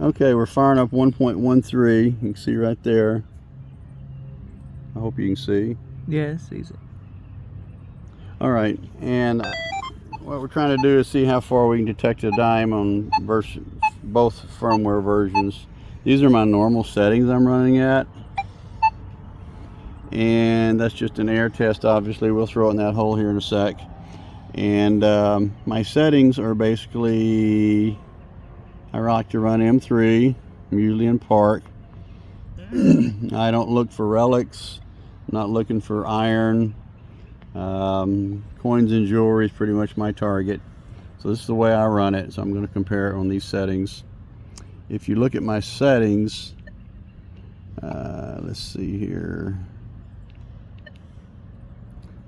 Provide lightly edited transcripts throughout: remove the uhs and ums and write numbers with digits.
Okay, we're firing up 1.13. You can see right there. I hope you can see. Yes, easy. All right, and what we're trying to do is see how far we can detect a dime on both firmware versions. These are my normal settings I'm running at, and that's just an air test. Obviously, we'll throw it in that hole here in a sec. And my settings are basically, I like to run M3. I'm usually in park. I don't look for relics. I'm not looking for iron. Coins and jewelry is pretty much my target. So this is the way I run it. So I'm going to compare it on these settings. If you look at my settings, let's see here.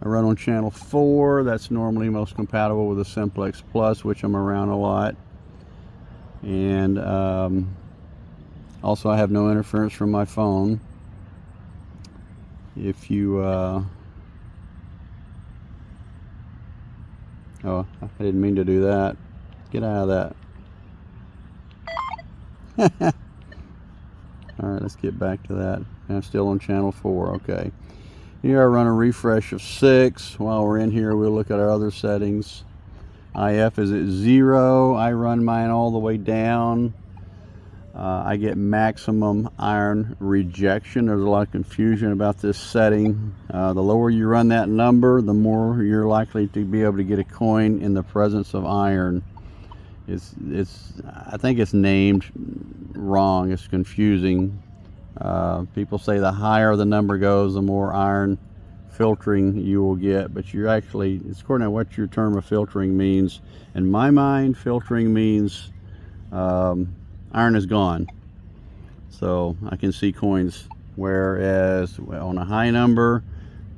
I run on channel 4. That's normally most compatible with the Simplex Plus, which I'm around a lot. And also I have no interference from my phone. If you oh, I didn't mean to do that. Get out of that. Alright, let's get back to that. I'm still on channel 4. Okay. Here I run a refresh of 6. While we're in here, we'll look at our other settings. IF is at 0. I run mine all the way down. I get maximum iron rejection. There's a lot of confusion about this setting. The lower you run that number, the more you're likely to be able to get a coin in the presence of iron. I think it's named wrong. It's confusing. People say the higher the number goes, the more iron filtering you will get, but you're actually, it's according to what your term of filtering means. In my mind, filtering means iron is gone, so I can see coins, whereas on a high number,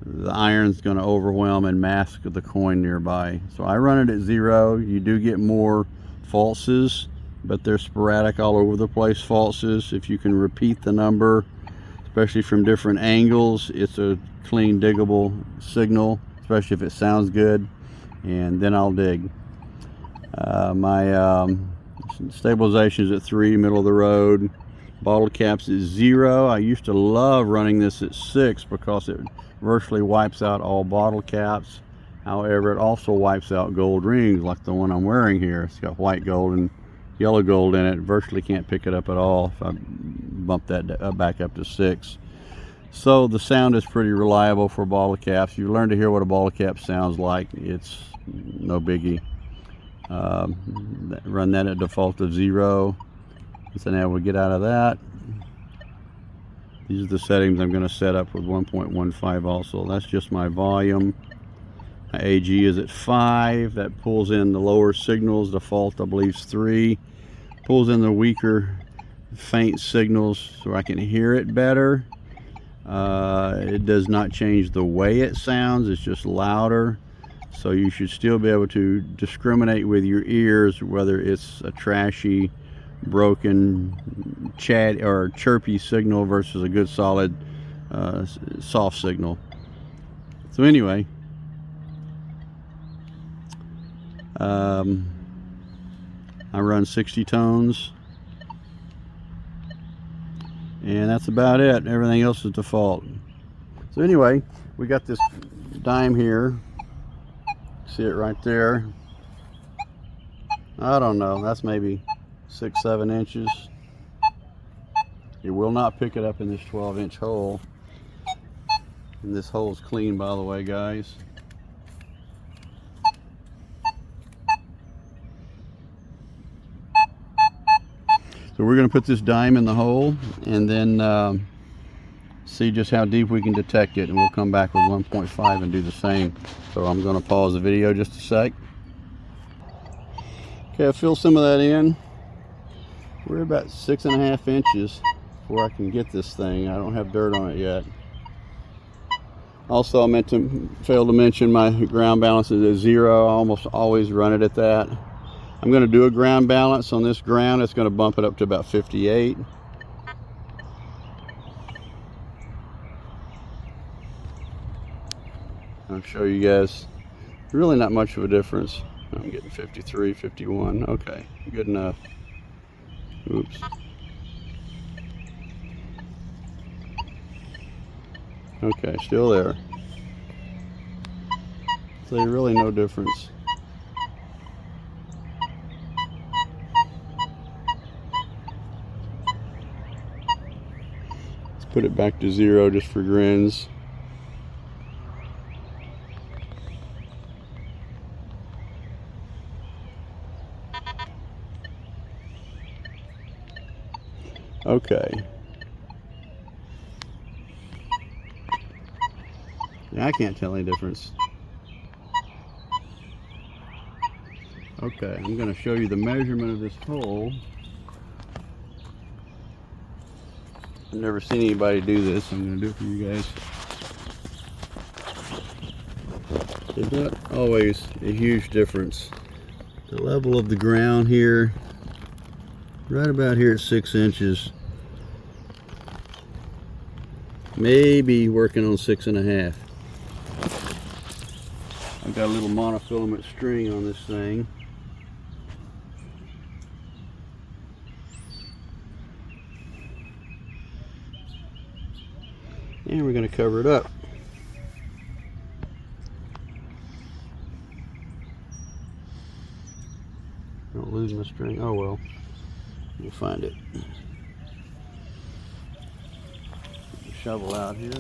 the iron's going to overwhelm and mask the coin nearby. So I run it at 0. You do get more falses, but they're sporadic, all over the place falses. If you can repeat the number, especially from different angles, it's a clean diggable signal, especially if it sounds good, and then I'll dig. My stabilization is at 3, middle of the road. Bottle caps is 0. I used to love running this at 6 because it virtually wipes out all bottle caps. However, it also wipes out gold rings like the one I'm wearing here. It's got white gold and yellow gold in it. Virtually can't pick it up at all if I bump that back up to 6. So the sound is pretty reliable for bottle caps. You learn to hear what a bottle cap sounds like. It's no biggie. Run that at default of 0. So now we'll get out of that. These are the settings I'm going to set up with 1.15 also. That's just my volume. My AG is at 5. That pulls in the lower signals. Default I believe is 3. Pulls in the weaker faint signals so I can hear it better. It does not change the way it sounds. It's just louder. So you should still be able to discriminate with your ears whether it's a trashy, broken, chat or chirpy signal versus a good solid soft signal. So anyway, I run 60 tones, and that's about it. Everything else is default. So anyway, we got this dime here. See it right there. I don't know, that's maybe 6-7 inches. It will not pick it up in this 12-inch hole, and this hole is clean, by the way, guys. So we're going to put this dime in the hole and then see just how deep we can detect it, and we'll come back with 1.5 and do the same. So I'm going to pause the video just a sec. Okay, I'll fill some of that in. We're about 6.5 inches before I can get this thing. I don't have dirt on it yet. Also, I failed to mention my ground balance is at 0. I almost always run it at that. I'm going to do a ground balance on this ground. It's going to bump it up to about 58. I'll show you guys. Really not much of a difference. I'm getting 53, 51. Okay, good enough. Oops. Okay, still there. So there's really no difference. Let's put it back to 0 just for grins. Okay. Yeah, I can't tell any difference. Okay, I'm going to show you the measurement of this hole. I've never seen anybody do this, so I'm going to do it for you guys. There's not always a huge difference. The level of the ground here, right about here at 6 inches. Maybe working on 6.5. I've got a little monofilament string on this thing. And we're going to cover it up. Don't lose my string. Oh well, we'll find it. Shovel out here.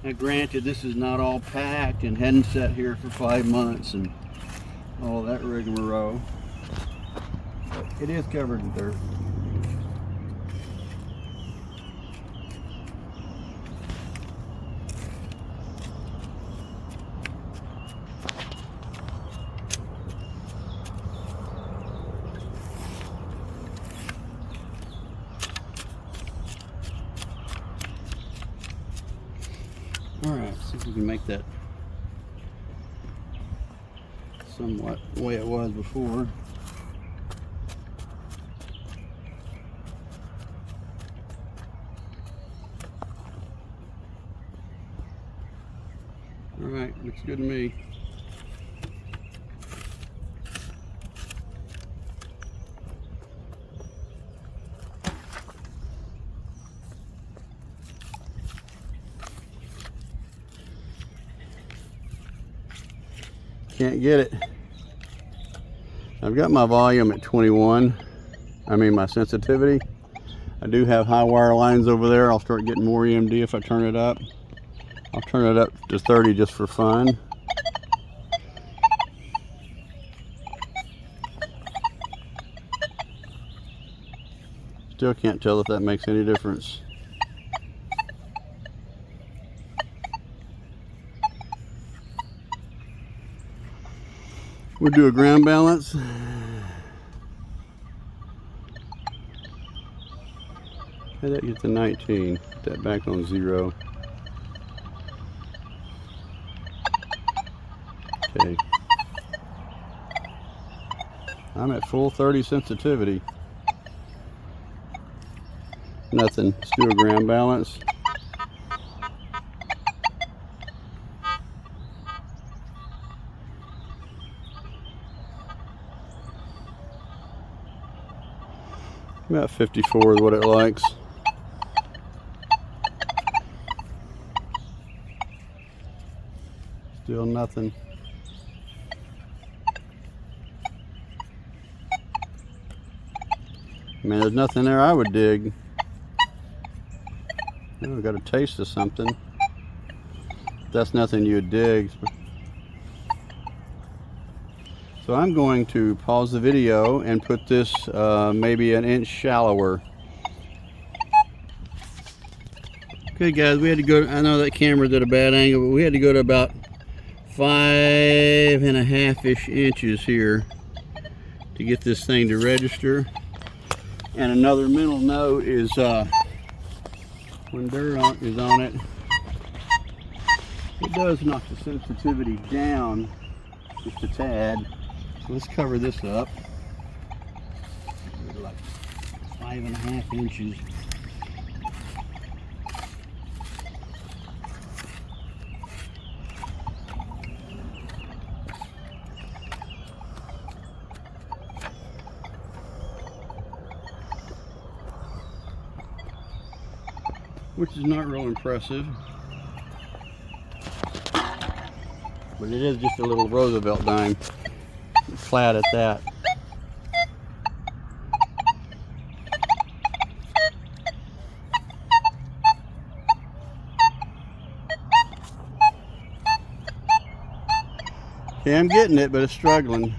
Now granted, this is not all packed and hadn't sat here for 5 months and all that rigmarole. But it is covered in dirt. Alright, see if we can make that somewhat the way it was before. Alright, looks good to me. Can't get it. I've got my volume at 21. I mean my sensitivity. I do have high wire lines over there. I'll start getting more EMD if I turn it up. I'll turn it up to 30 just for fun. Still can't tell if that makes any difference. We'll do a ground balance. How did that get to 19? Put that back on 0. Okay. I'm at full 30 sensitivity. Nothing. Let's do a ground balance. About 54 is what it likes. Still nothing. Man, there's nothing there I would dig. Oh, we got a taste of something. That's nothing you would dig. So I'm going to pause the video and put this maybe an inch shallower. Okay guys, we had to go, I know that camera's at a bad angle, but we had to go to about 5.5-ish inches here to get this thing to register. And another mental note is when dirt is on it, it does knock the sensitivity down just a tad. So let's cover this up. Like 5.5 inches. which is not real impressive. But it is just a little Roosevelt Dime, flat at that. Okay, I'm getting it, but it's struggling.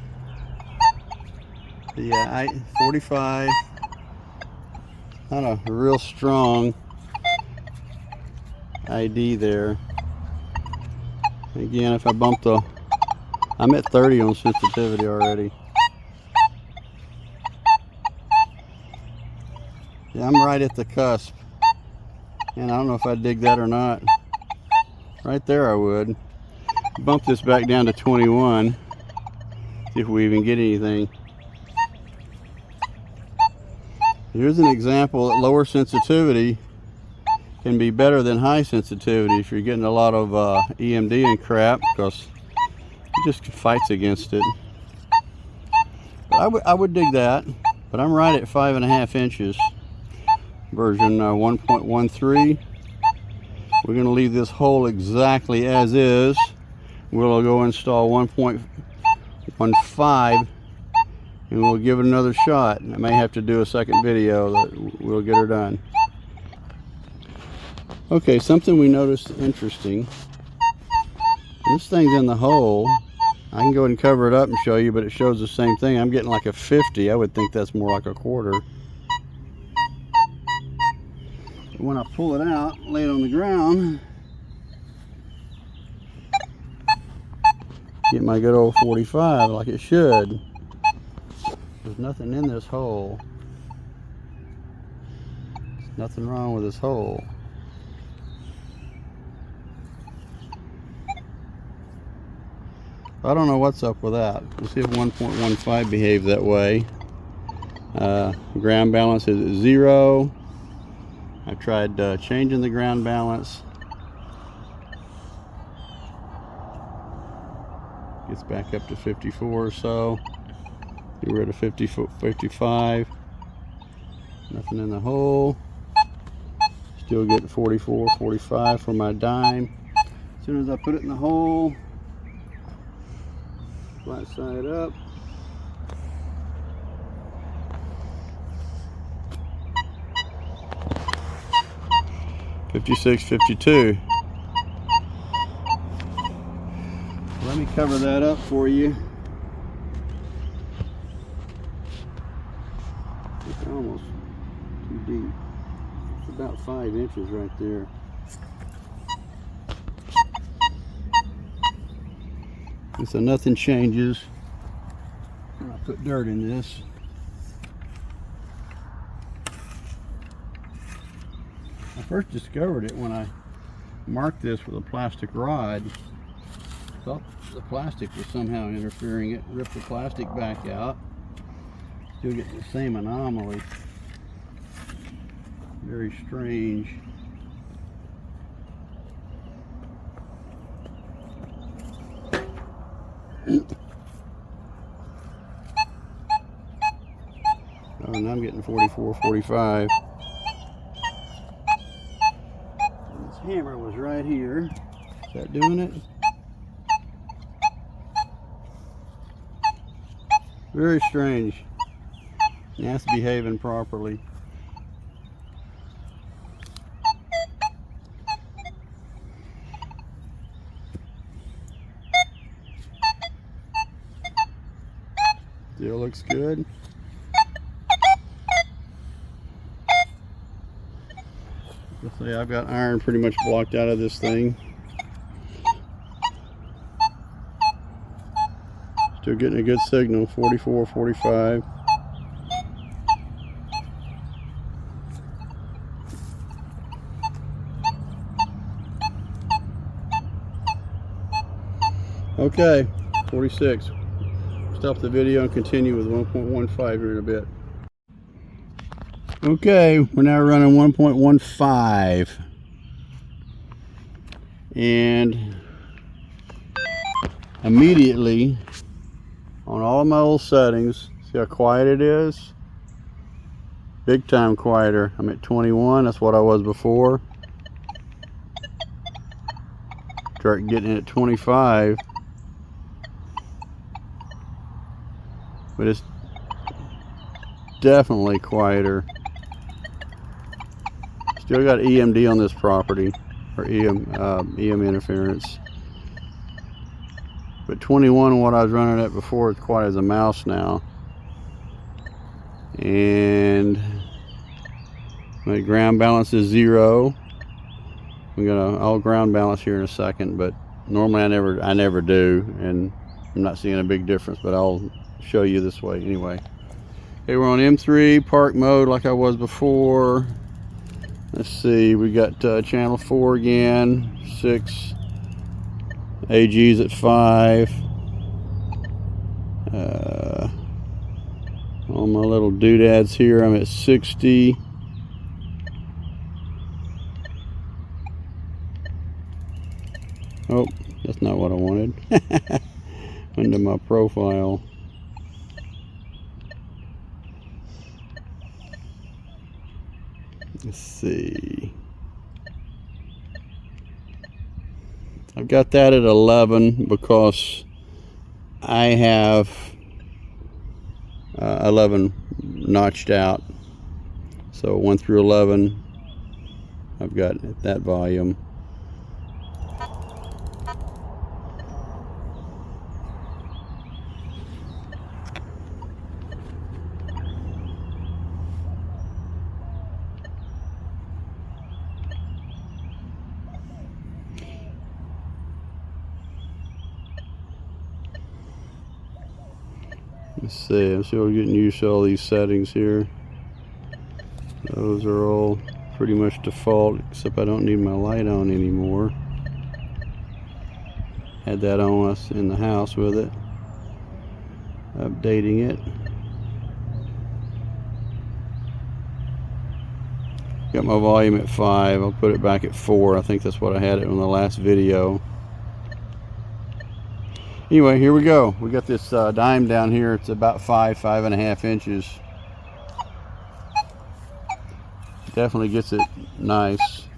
Yeah, 45, not a real strong ID there. Again, if I bump I'm at 30 on sensitivity already. Yeah, I'm right at the cusp. And I don't know if I'd dig that or not. Right there I would. Bump this back down to 21. See if we even get anything. Here's an example that lower sensitivity can be better than high sensitivity if you're getting a lot of EMD and crap, because it just fights against it. But I would dig that, but I'm right at 5.5 inches. Version 1.13. We're going to leave this hole exactly as is. We'll go install 1.15 and we'll give it another shot. I may have to do a second video that we'll get her done. Okay, something we noticed interesting. This thing's in the hole. I can go ahead and cover it up and show you, but it shows the same thing. I'm getting like a 50. I would think that's more like a quarter. When I pull it out, lay it on the ground, get my good old 45 like it should. There's nothing in this hole. There's nothing wrong with this hole. I don't know what's up with that. Let's see if 1.15 behaves that way. Ground balance is at 0. I tried changing the ground balance. Gets back up to 54 or so. Get rid of 55. Nothing in the hole. Still getting 44, 45 for my dime. As soon as I put it in the hole, flat side up. $56, $52. Let me cover that up for you. It's almost too deep. It's about 5 inches right there. And so nothing changes when I put dirt in this. I first discovered it when I marked this with a plastic rod. Thought the plastic was somehow interfering. It ripped the plastic back out. Still getting the same anomaly. Very strange. Oh, and I'm getting 44, 45. This hammer was right here. Is that doing it? Very strange. It has to be behaving properly. Still looks good. Let's say I've got iron pretty much blocked out of this thing. Still getting a good signal, 44, 45. Okay, 46. Stop the video and continue with 1.15 here in a bit. Okay, we're now running 1.15. And immediately, on all my old settings, see how quiet it is? Big time quieter. I'm at 21, that's what I was before. Start getting it at 25, but it's definitely quieter. Still got EMD on this property, or EM interference. But 21, what I was running at before, is quiet as a mouse now. And my ground balance is 0. I'll ground balance here in a second, but normally I never do, and I'm not seeing a big difference, but I'll show you this way anyway. Okay, we're on M3 park mode like I was before. Let's see, we got channel 4 again, 6 AGs at 5. On my little doodads here, I'm at 60. Oh, that's not what I wanted. Into my profile. Let's see. I've got that at 11 because I have 11 notched out. So 1 through 11, I've got that volume. Let's see, I'm still getting used to all these settings here. Those are all pretty much default, except I don't need my light on anymore. Had that on us in the house with it. Updating it. Got my volume at 5. I'll put it back at 4. I think that's what I had it on the last video. Anyway, here we go. We got this dime down here. It's about 5.5 inches. Definitely gets it nice.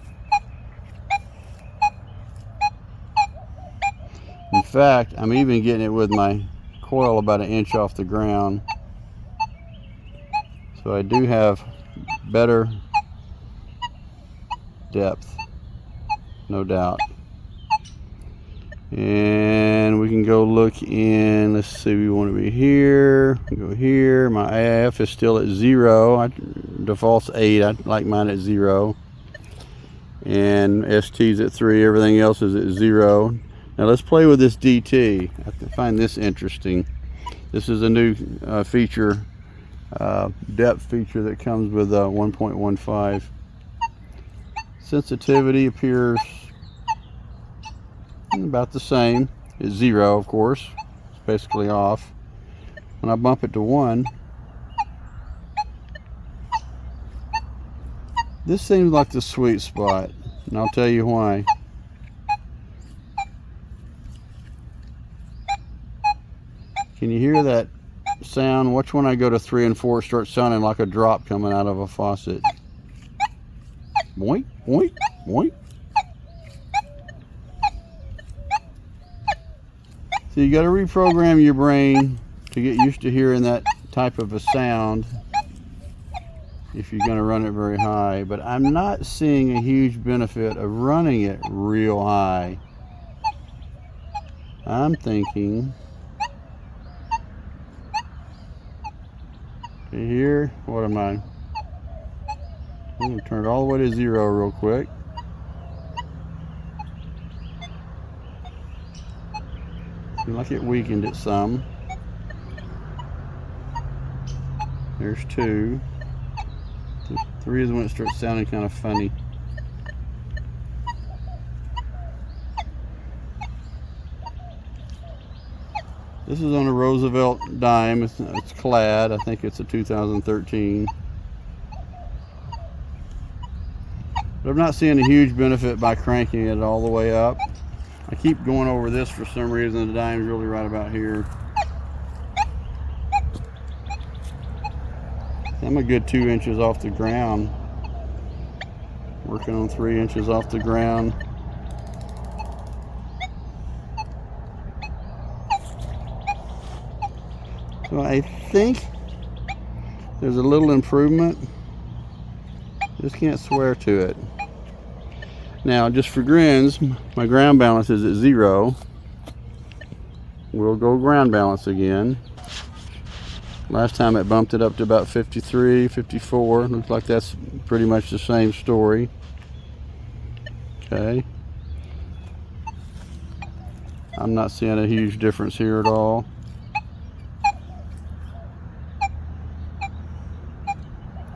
In fact, I'm even getting it with my coil about 1 inch off the ground. So I do have better depth, no doubt. And we can go look in, let's see, we want to be here, go here. My AF is still at 0. Default's 8. I like mine at 0. And ST's at 3. Everything else is at 0. Now let's play with this DT. I find this interesting. This is a new feature, depth feature that comes with 1.15. Sensitivity appears about the same. It's 0, of course. It's basically off. When I bump it to 1, this seems like the sweet spot, and I'll tell you why. Can you hear that sound? Watch when I go to 3 and 4, it starts sounding like a drop coming out of a faucet. Boink, boink, boink. So you got to reprogram your brain to get used to hearing that type of a sound if you're going to run it very high. But I'm not seeing a huge benefit of running it real high. I'm thinking, here, what am I? I'm going to turn it all the way to 0 real quick. Seems like it weakened it some. There's 2. 3 is when it starts sounding kind of funny. This is on a Roosevelt Dime. It's clad. I think it's a 2013. But I'm not seeing a huge benefit by cranking it all the way up. I keep going over this for some reason. The dime's really right about here. I'm a good 2 inches off the ground. Working on 3 inches off the ground. So I think there's a little improvement. Just can't swear to it. Now, just for grins, my ground balance is at 0. We'll go ground balance again. Last time it bumped it up to about 53, 54. Looks like that's pretty much the same story. Okay. I'm not seeing a huge difference here at all.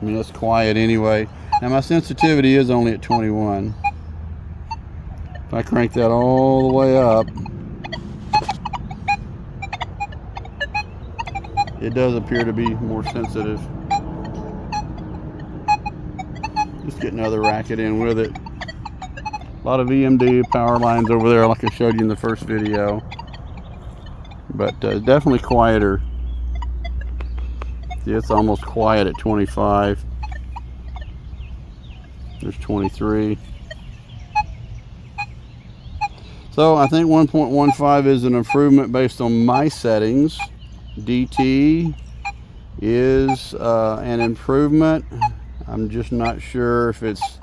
I mean, it's quiet anyway. Now my sensitivity is only at 21. If I crank that all the way up, it does appear to be more sensitive. Just get another racket in with it. A lot of EMD power lines over there like I showed you in the first video. But definitely quieter. See, it's almost quiet at 25. There's 23. So I think 1.15 is an improvement based on my settings. DT is an improvement. I'm just not sure if it's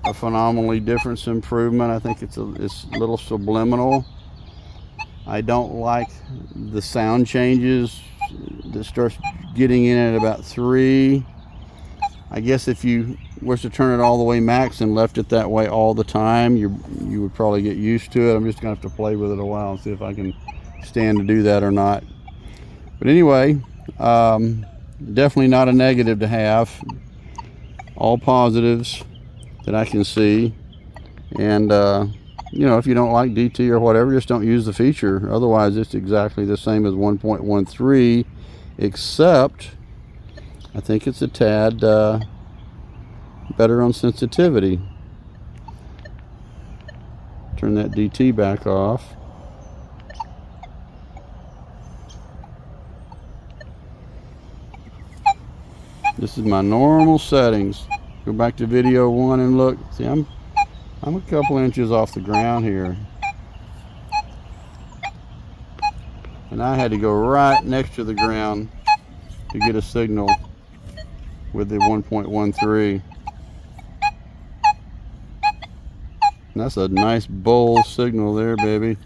a phenomenally different improvement. I think it's a little subliminal. I don't like the sound changes that starts getting in at about 3. I guess if you was to turn it all the way max and left it that way all the time, you would probably get used to it. I'm just gonna have to play with it a while and see if I can stand to do that or not. But anyway, definitely not a negative to have. All positives that I can see. And you know, if you don't like DT or whatever, just don't use the feature. Otherwise, it's exactly the same as 1.13, except I think it's a tad better on sensitivity. Turn that DT back off. This is my normal settings. Go back to video 1 and look. See, I'm a couple inches off the ground here. And I had to go right next to the ground to get a signal with the 1.13. And that's a nice bowl signal there, baby.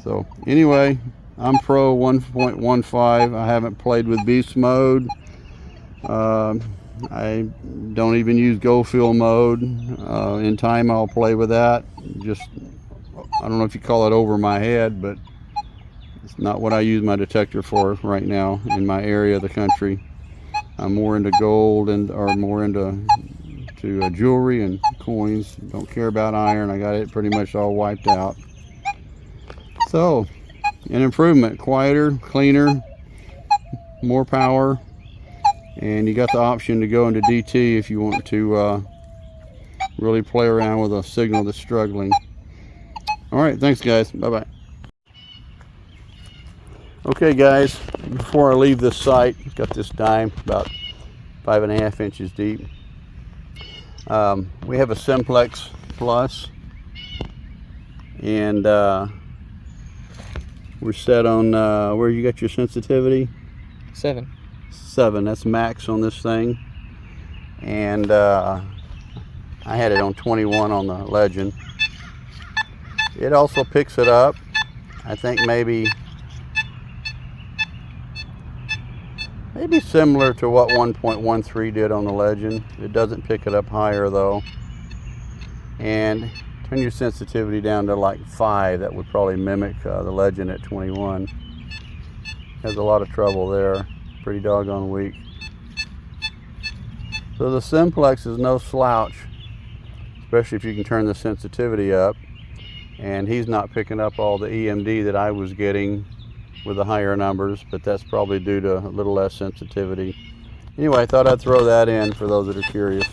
So anyway, I'm pro 1.15. I haven't played with beast mode. I don't even use go fill mode. In time I'll play with that. Just, I don't know if you call it over my head, but it's not what I use my detector for right now in my area of the country. I'm more into gold and or more into jewelry and coins. Don't care about iron. I got it pretty much all wiped out. So, an improvement. Quieter, cleaner, more power. And you got the option to go into DT if you want to really play around with a signal that's struggling. Alright, thanks guys. Bye-bye. Okay guys, before I leave this site, got this dime about 5.5 inches deep. We have a Simplex Plus, and we're set on where you got your sensitivity? 7. 7, that's max on this thing. And I had it on 21 on the Legend. It also picks it up. I think maybe similar to what 1.13 did on the Legend. It doesn't pick it up higher though. And turn your sensitivity down to like 5. That would probably mimic the Legend at 21. Has a lot of trouble there. Pretty doggone weak. So the Simplex is no slouch, especially if you can turn the sensitivity up. And he's not picking up all the EMD that I was getting with the higher numbers, but that's probably due to a little less sensitivity. Anyway, I thought I'd throw that in for those that are curious.